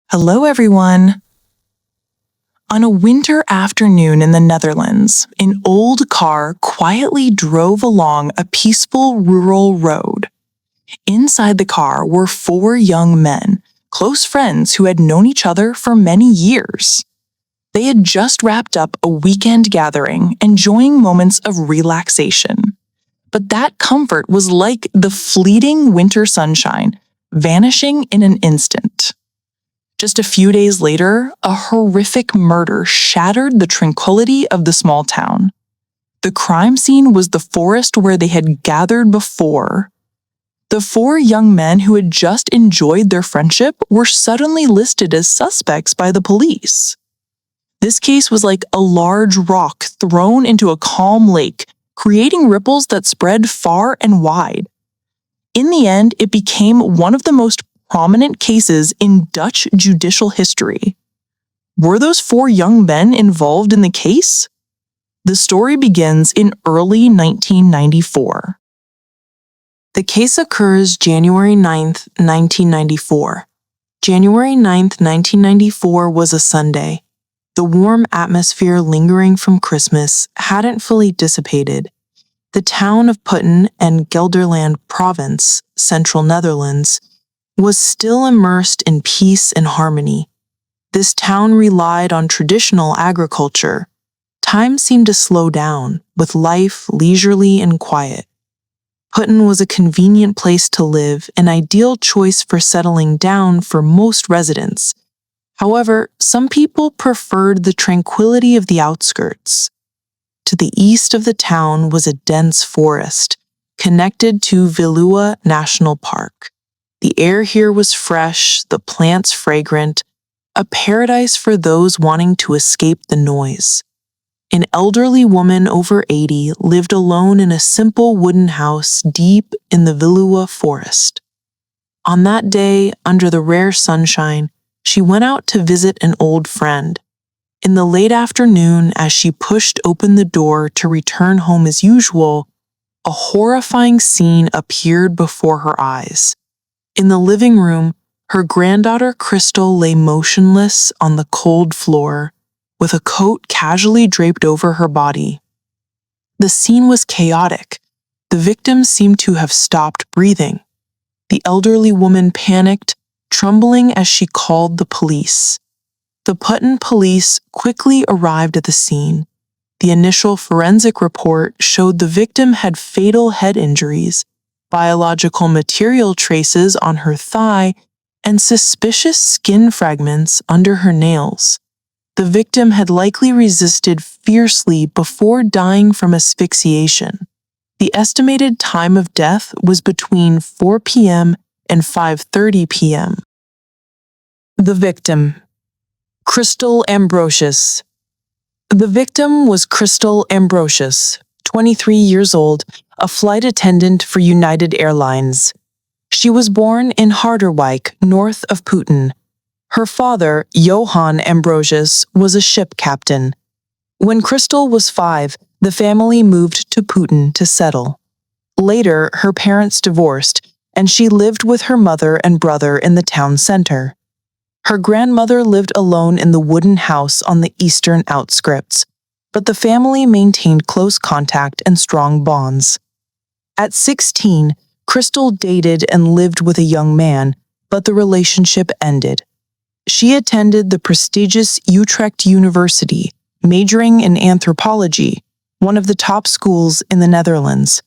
Hello, everyone. On a winter afternoon in the Netherlands, an old car quietly drove along a peaceful rural road. Inside the car were four young men, close friends who had known each other for many years. They had just wrapped up a weekend gathering, enjoying moments of relaxation. But that comfort was like the fleeting winter sunshine, vanishing in an instant. Just a few days later, a horrific murder shattered the tranquility of the small town. The crime scene was the forest where they had gathered before. The four young men who had just enjoyed their friendship were suddenly listed as suspects by the police. This case was like a large rock thrown into a calm lake, creating ripples that spread far and wide. In the end, it became one of the most prominent cases in Dutch judicial history. Were those four young men involved in the case? The story begins in early 1994. The case occurs January 9th, 1994. January 9th, 1994 was a Sunday. The warm atmosphere lingering from Christmas hadn't fully dissipated. The town of Putten and Gelderland Province, central Netherlands, was still immersed in peace and harmony. This town relied on traditional agriculture. Time seemed to slow down, with life leisurely and quiet. Putten was a convenient place to live, an ideal choice for settling down for most residents. However, some people preferred the tranquility of the outskirts. To the east of the town was a dense forest, connected to Veluwe National Park. The air here was fresh, the plants fragrant, a paradise for those wanting to escape the noise. An elderly woman over 80 lived alone in a simple wooden house deep in the Veluwe forest. On that day, under the rare sunshine, she went out to visit an old friend. In the late afternoon, as she pushed open the door to return home as usual, a horrifying scene appeared before her eyes. In the living room, her granddaughter Christel lay motionless on the cold floor, with a coat casually draped over her body. The scene was chaotic. The victim seemed to have stopped breathing. The elderly woman panicked, trembling as she called the police. The Putten police quickly arrived at the scene. The initial forensic report showed the victim had fatal head injuries, biological material traces on her thigh, and suspicious skin fragments under her nails. The victim had likely resisted fiercely before dying from asphyxiation. The estimated time of death was between 4 p.m. and 5:30 p.m. The victim, Christel Ambrosius. The victim was Christel Ambrosius, 23 years old, a flight attendant for United Airlines. She was born in Harderwijk, north of Putten. Her father, Johan Ambrosius, was a ship captain. When Christel was 5, the family moved to Putten to settle. Later, her parents divorced, and she lived with her mother and brother in the town center. Her grandmother lived alone in the wooden house on the eastern outskirts, but the family maintained close contact and strong bonds. At 16, Christel dated and lived with a young man, but the relationship ended. She attended the prestigious Utrecht University, majoring in anthropology, one of the top schools in the Netherlands.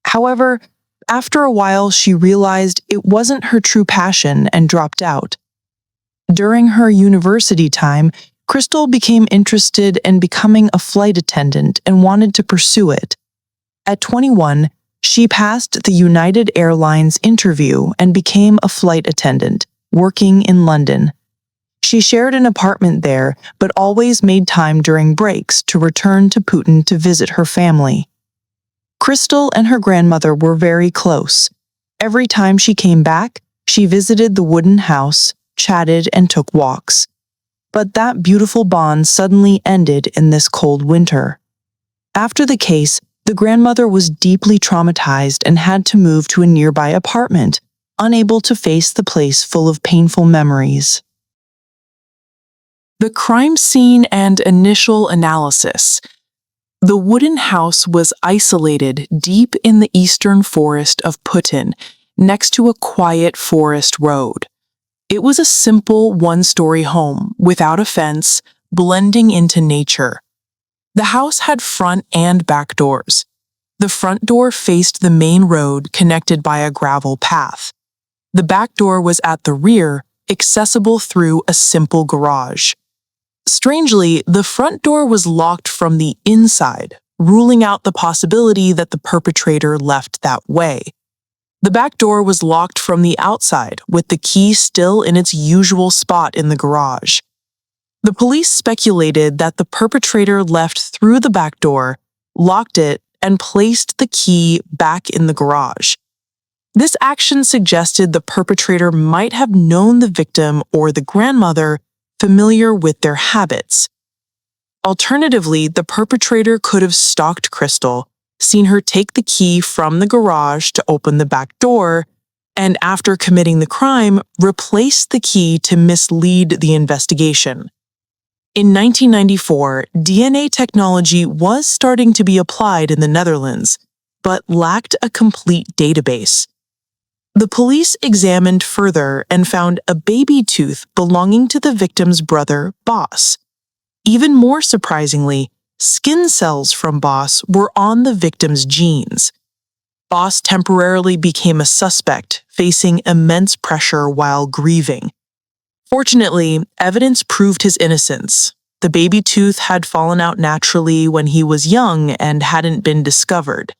However, after a while, she realized it wasn't her true passion and dropped out. During her university time, Christel became interested in becoming a flight attendant and wanted to pursue it. At 21, she passed the United Airlines interview and became a flight attendant, working in London. She shared an apartment there, but always made time during breaks to return to Putten to visit her family. Christel and her grandmother were very close. Every time she came back, she visited the wooden house, chatted, and took walks. But that beautiful bond suddenly ended in this cold winter. After the case, the grandmother was deeply traumatized and had to move to a nearby apartment, unable to face the place full of painful memories. The crime scene and initial analysis. The wooden house was isolated deep in the eastern forest of Putten, next to a quiet forest road. It was a simple one-story home, without a fence, blending into nature. The house had front and back doors. The front door faced the main road connected by a gravel path. The back door was at the rear, accessible through a simple garage. Strangely, the front door was locked from the inside, ruling out the possibility that the perpetrator left that way. The back door was locked from the outside, with the key still in its usual spot in the garage. The police speculated that the perpetrator left through the back door, locked it, and placed the key back in the garage. This action suggested the perpetrator might have known the victim or the grandmother, familiar with their habits. Alternatively, the perpetrator could have stalked Christel, seen her take the key from the garage to open the back door, and after committing the crime, replaced the key to mislead the investigation. In 1994, DNA technology was starting to be applied in the Netherlands, but lacked a complete database. The police examined further and found a baby tooth belonging to the victim's brother, Bas. Even more surprisingly, skin cells from Bas were on the victim's genes. Bas temporarily became a suspect, facing immense pressure while grieving. Fortunately, evidence proved his innocence. The baby tooth had fallen out naturally when he was young and hadn't been discovered.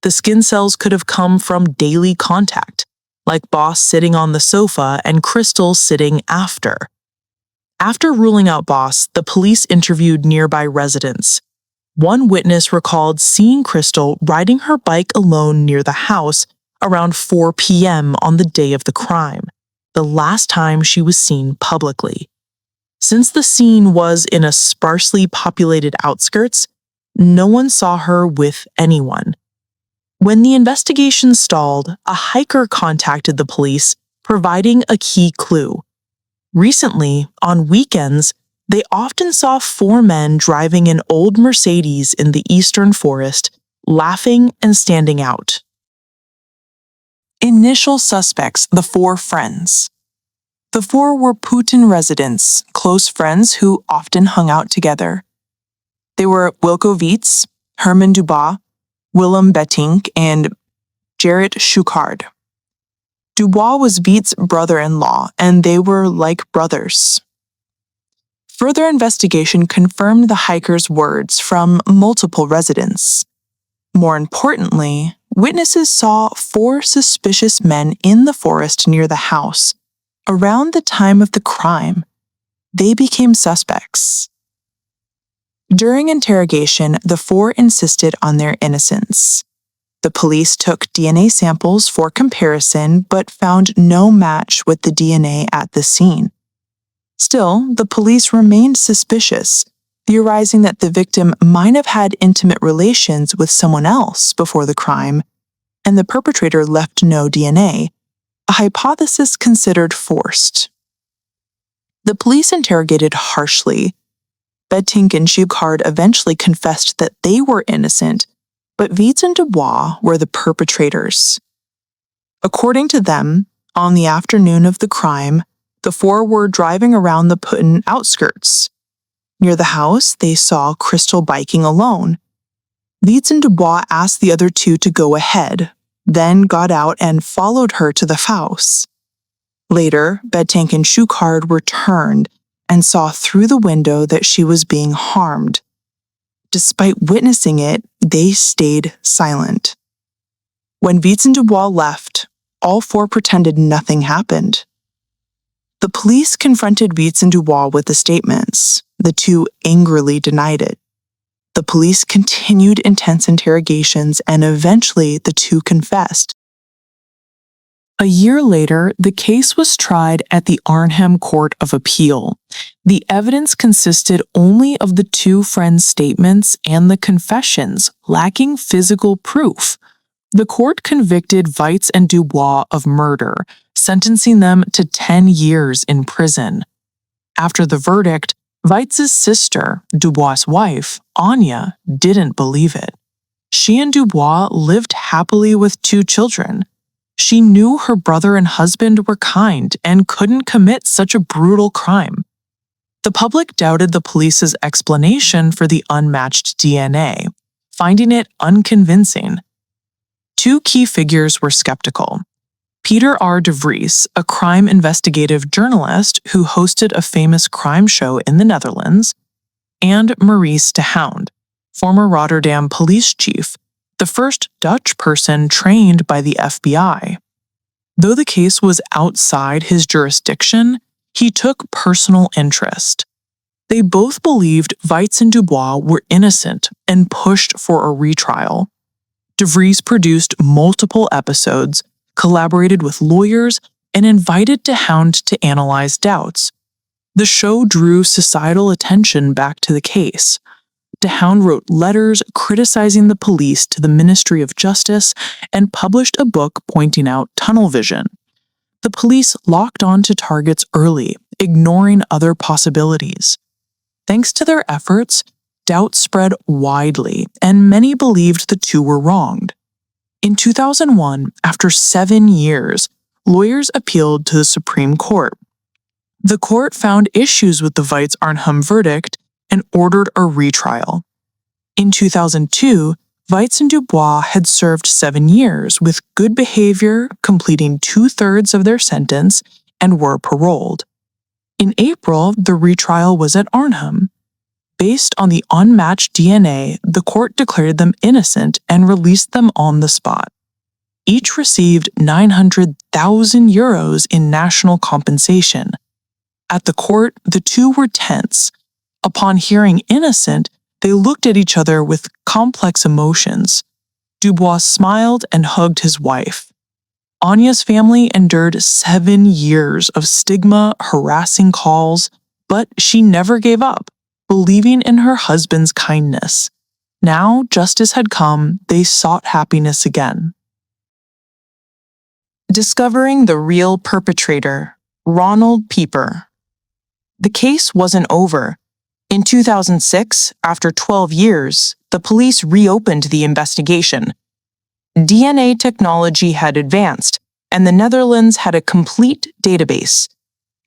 The skin cells could have come from daily contact, like Bas sitting on the sofa and Christel sitting after. After ruling out Bas, the police interviewed nearby residents. One witness recalled seeing Christel riding her bike alone near the house around 4 p.m. on the day of the crime, the last time she was seen publicly. Since the scene was in a sparsely populated outskirts, no one saw her with anyone. When the investigation stalled, a hiker contacted the police, providing a key clue. Recently, on weekends, they often saw 4 men driving an old Mercedes in the eastern forest, laughing and standing out. Initial suspects, the 4 friends. The 4 were Putten residents, close friends who often hung out together. They were Wilco Wiets, Herman Dubois, Willem Bettink, and Gerrit Schuchard. Dubois was Wiets' brother-in-law, and they were like brothers. Further investigation confirmed the hikers' words from multiple residents. More importantly, witnesses saw 4 suspicious men in the forest near the house. Around the time of the crime, they became suspects. During interrogation, the 4 insisted on their innocence. The police took DNA samples for comparison but found no match with the DNA at the scene. Still, the police remained suspicious, theorizing that the victim might have had intimate relations with someone else before the crime, and the perpetrator left no DNA, a hypothesis considered forced. The police interrogated harshly. Bettink and Schuchard eventually confessed that they were innocent, but Wiets and Dubois were the perpetrators. According to them, on the afternoon of the crime, the 4 were driving around the Putten outskirts. Near the house, they saw Christel biking alone. Wiets and Dubois asked the other 2 to go ahead, then got out and followed her to the house. Later, Bettink and Schuchard returned and saw through the window that she was being harmed. Despite witnessing it, they stayed silent. When Wiets and Dubois left, all 4 pretended nothing happened. The police confronted Wiets and Dubois with the statements. The 2 angrily denied it. The police continued intense interrogations, and eventually the 2 confessed. A year later, the case was tried at the Arnhem Court of Appeal. The evidence consisted only of the 2 friends' statements and the confessions, lacking physical proof. The court convicted Wiets and Dubois of murder, sentencing them to 10 years in prison. After the verdict, Weitz's sister, Dubois' wife, Anya, didn't believe it. She and Dubois lived happily with 2 children. She knew her brother and husband were kind and couldn't commit such a brutal crime. The public doubted the police's explanation for the unmatched DNA, finding it unconvincing. 2 key figures were skeptical. Peter R. de Vries, a crime investigative journalist who hosted a famous crime show in the Netherlands, and Maurice de Hound, former Rotterdam police chief, the first Dutch person trained by the FBI. Though the case was outside his jurisdiction, he took personal interest. They both believed Weitz and Dubois were innocent and pushed for a retrial. De Vries produced multiple episodes, collaborated with lawyers, and invited de Hound to analyze doubts. The show drew societal attention back to the case. De Hound wrote letters criticizing the police to the Ministry of Justice and published a book pointing out tunnel vision. The police locked on to targets early, ignoring other possibilities. Thanks to their efforts, doubt spread widely, and many believed the 2 were wronged. In 2001, after 7 years, lawyers appealed to the Supreme Court. The court found issues with the Weitz-Arnhem verdict and ordered a retrial. In 2002, Weitz and Dubois had served 7 years with good behavior, completing 2/3 of their sentence, and were paroled. In April, the retrial was at Arnhem. Based on the unmatched DNA, the court declared them innocent and released them on the spot. Each received €900,000 in national compensation. At the court, the 2 were tense. Upon hearing innocent, they looked at each other with complex emotions. Dubois smiled and hugged his wife. Anya's family endured 7 years of stigma, harassing calls, but she never gave up, believing in her husband's kindness. Now justice had come, they sought happiness again. Discovering the real perpetrator, Ronald Pieper. The case wasn't over. In 2006, after 12 years, the police reopened the investigation. DNA technology had advanced, and the Netherlands had a complete database.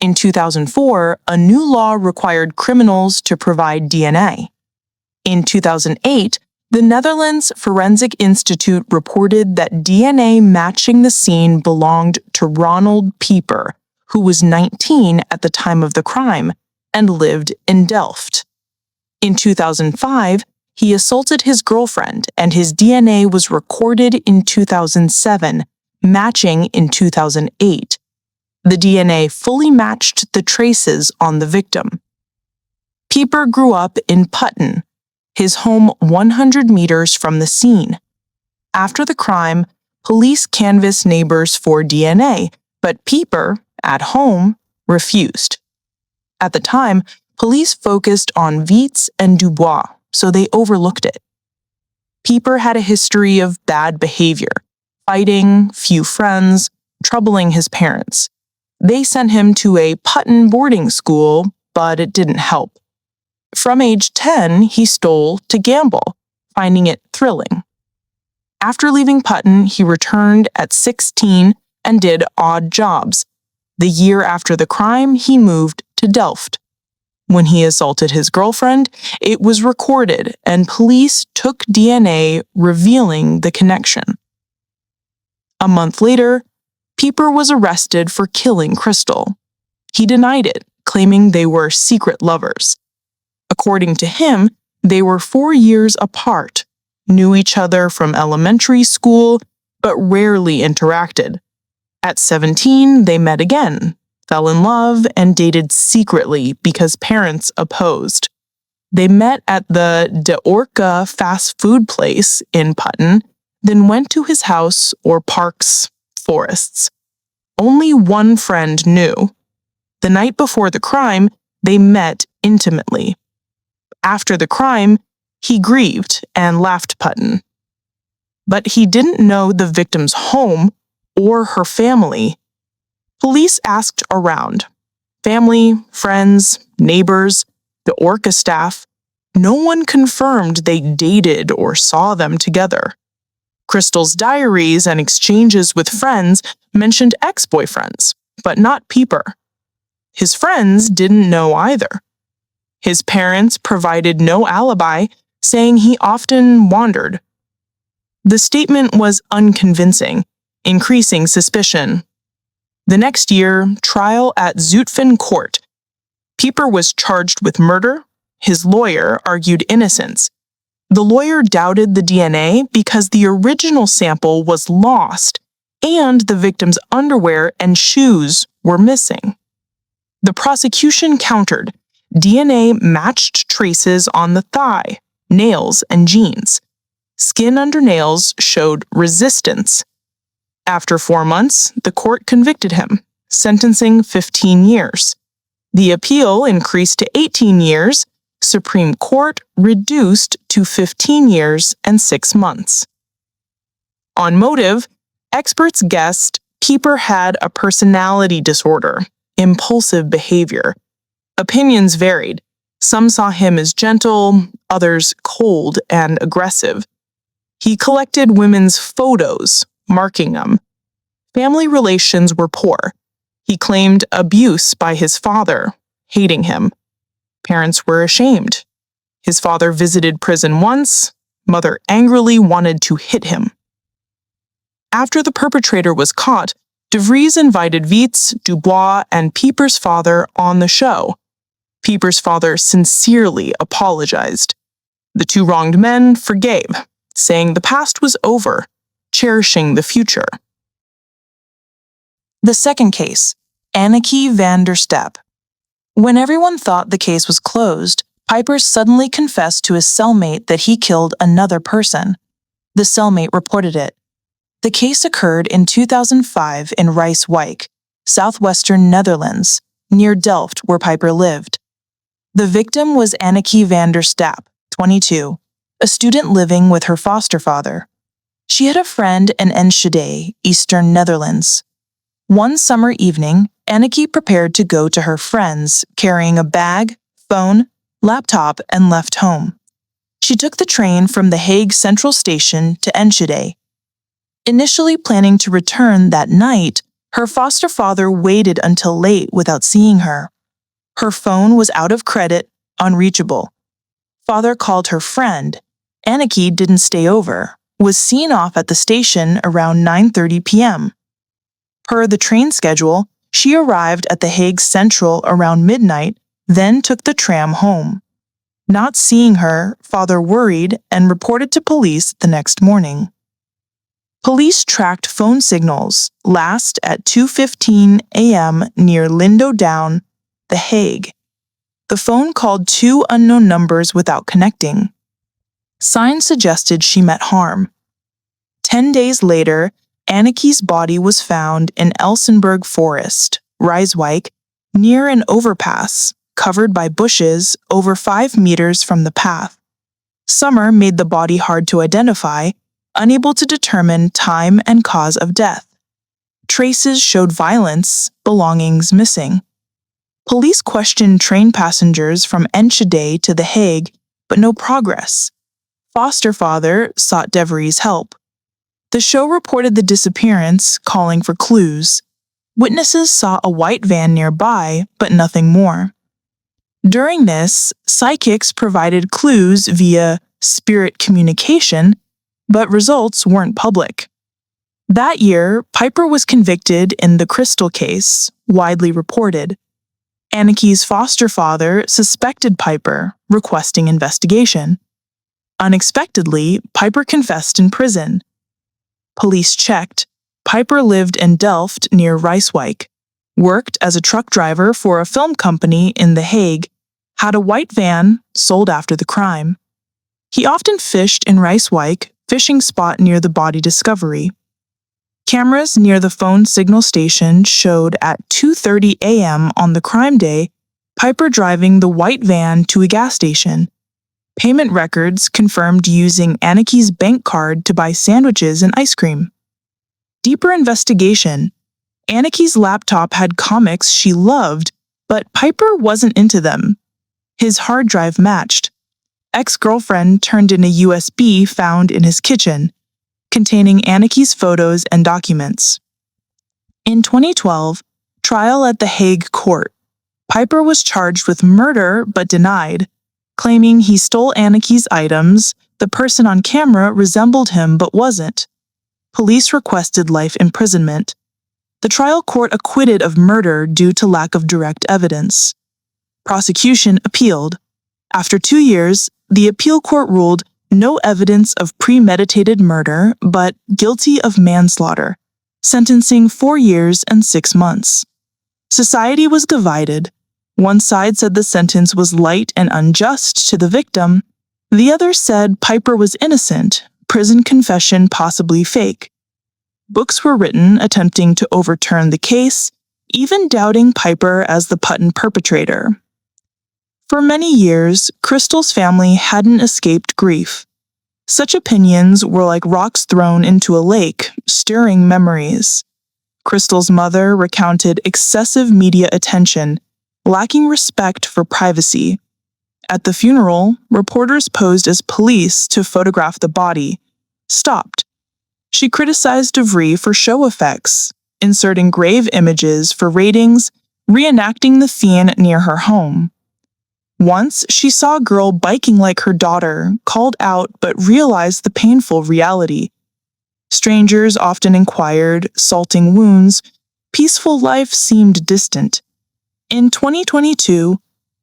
In 2004, a new law required criminals to provide DNA. In 2008, the Netherlands Forensic Institute reported that DNA matching the scene belonged to Ronald Pieper, who was 19 at the time of the crime and lived in Delft. In 2005, he assaulted his girlfriend, and his DNA was recorded in 2007, matching in 2008. The DNA fully matched the traces on the victim. Pieper grew up in Putten, his home 100 meters from the scene. After the crime, police canvassed neighbors for DNA, but Pieper, at home, refused. At the time, police focused on Weitz and Dubois, so they overlooked it. Pieper had a history of bad behavior, fighting, few friends, troubling his parents. They sent him to a Putten boarding school, but it didn't help. From age 10, he stole to gamble, finding it thrilling. After leaving Putten, he returned at 16 and did odd jobs. The year after the crime, he moved to Delft. When he assaulted his girlfriend, it was recorded, and police took DNA, revealing the connection. A month later, Pieper was arrested for killing Christel. He denied it, claiming they were secret lovers. According to him, they were 4 years apart, knew each other from elementary school, but rarely interacted. At 17, they met again, fell in love, and dated secretly because parents opposed. They met at the De Orca fast food place in Putten, then went to his house or parks, forests. Only one friend knew. The night before the crime, they met intimately. After the crime, he grieved and left Putten. But he didn't know the victim's home or her family. Police asked around. Family, friends, neighbors. the Orca staff, no one confirmed they dated or saw them together. Christel's diaries and exchanges with friends mentioned ex-boyfriends, but not Pieper. His friends didn't know either. His parents provided no alibi, saying he often wandered. The statement was unconvincing, increasing suspicion. The next year, trial at Zutphen Court. Pieper was charged with murder. His lawyer argued innocence. The lawyer doubted the DNA because the original sample was lost and the victim's underwear and shoes were missing. The prosecution countered. DNA matched traces on the thigh, nails, and jeans. Skin under nails showed resistance. After 4 months, the court convicted him, sentencing 15 years. The appeal increased to 18 years. Supreme Court reduced to 15 years and 6 months. On motive, experts guessed Pieper had a personality disorder, impulsive behavior. Opinions varied. Some saw him as gentle, others cold and aggressive. He collected women's photos, marking them. Family relations were poor. He claimed abuse by his father, hating him. Parents were ashamed. His father visited prison once. Mother angrily wanted to hit him. After the perpetrator was caught, De Vries invited Wiets, Dubois, and Pieper's father on the show. Pieper's father sincerely apologized. The two wronged men forgave, saying the past was over, cherishing the future. The second case, Anneke van der Stap. When everyone thought the case was closed, Pieper suddenly confessed to his cellmate that he killed another person. The cellmate reported it. The case occurred in 2005 in Rijswijk, southwestern Netherlands, near Delft where Pieper lived. The victim was Anneke van der Stap, 22, a student living with her foster father. She had a friend in Enschede, eastern Netherlands. One summer evening, Anneke prepared to go to her friends, carrying a bag, phone, laptop, and left home. She took the train from The Hague Central Station to Enschede. Initially planning to return that night, her foster father waited until late without seeing her. Her phone was out of credit, unreachable. Father called her friend. Anneke didn't stay over, was seen off at the station around 9:30 p.m. Per the train schedule, she arrived at The Hague Central around midnight, then took the tram home. Not seeing her, father worried and reported to police the next morning. Police tracked phone signals, last at 2:15 a.m. near Lindo Down, The Hague. The phone called 2 unknown numbers without connecting. Signs suggested she met harm. 10 days later, Anneke's body was found in Elsenburg Forest, Rijswijk, near an overpass, covered by bushes over 5 meters from the path. Summer made the body hard to identify, unable to determine time and cause of death. Traces showed violence, belongings missing. Police questioned train passengers from Enschede to The Hague, but no progress. Foster father sought De Vries' help. The show reported the disappearance, calling for clues. Witnesses saw a white van nearby, but nothing more. During this, psychics provided clues via spirit communication, but results weren't public. That year, Pieper was convicted in the Christel case, widely reported. Anneke's foster father suspected Pieper, requesting investigation. Unexpectedly, Pieper confessed in prison. Police checked. Pieper lived in Delft near Rijswijk, worked as a truck driver for a film company in The Hague, had a white van sold after the crime. He often fished in Rijswijk, fishing spot near the body discovery. Cameras near the phone signal station showed at 2:30 a.m. on the crime day, Pieper driving the white van to a gas station. Payment records confirmed using Anneke's bank card to buy sandwiches and ice cream. Deeper investigation. Anneke's laptop had comics she loved, but Pieper wasn't into them. His hard drive matched. Ex-girlfriend turned in a USB found in his kitchen, containing Anniky's photos and documents. In 2012, trial at the Hague court. Piper was charged with murder but denied, claiming he stole Anniky's items. The person on camera resembled him but wasn't. Police requested life imprisonment. The trial court acquitted of murder due to lack of direct evidence. Prosecution appealed. After 2 years, the appeal court ruled no evidence of premeditated murder, but guilty of manslaughter, sentencing 4 years and 6 months. Society was divided. One side said the sentence was light and unjust to the victim. The other said Piper was innocent, prison confession possibly fake. Books were written attempting to overturn the case, even doubting Piper as the Putten perpetrator. For many years, Christel's family hadn't escaped grief. Such opinions were like rocks thrown into a lake, stirring memories. Christel's mother recounted excessive media attention, lacking respect for privacy. At the funeral, reporters posed as police to photograph the body, stopped. She criticized DeVry for show effects, inserting grave images for ratings, reenacting the scene near her home. Once, she saw a girl biking like her daughter, called out but realized the painful reality. Strangers often inquired, salting wounds. Peaceful life seemed distant. In 2022,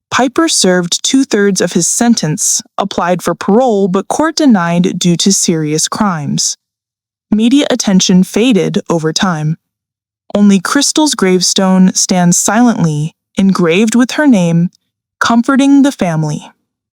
Piper served 2/3 of his sentence, applied for parole but court denied due to serious crimes. Media attention faded over time. Only Christel's gravestone stands silently, engraved with her name, comforting the family.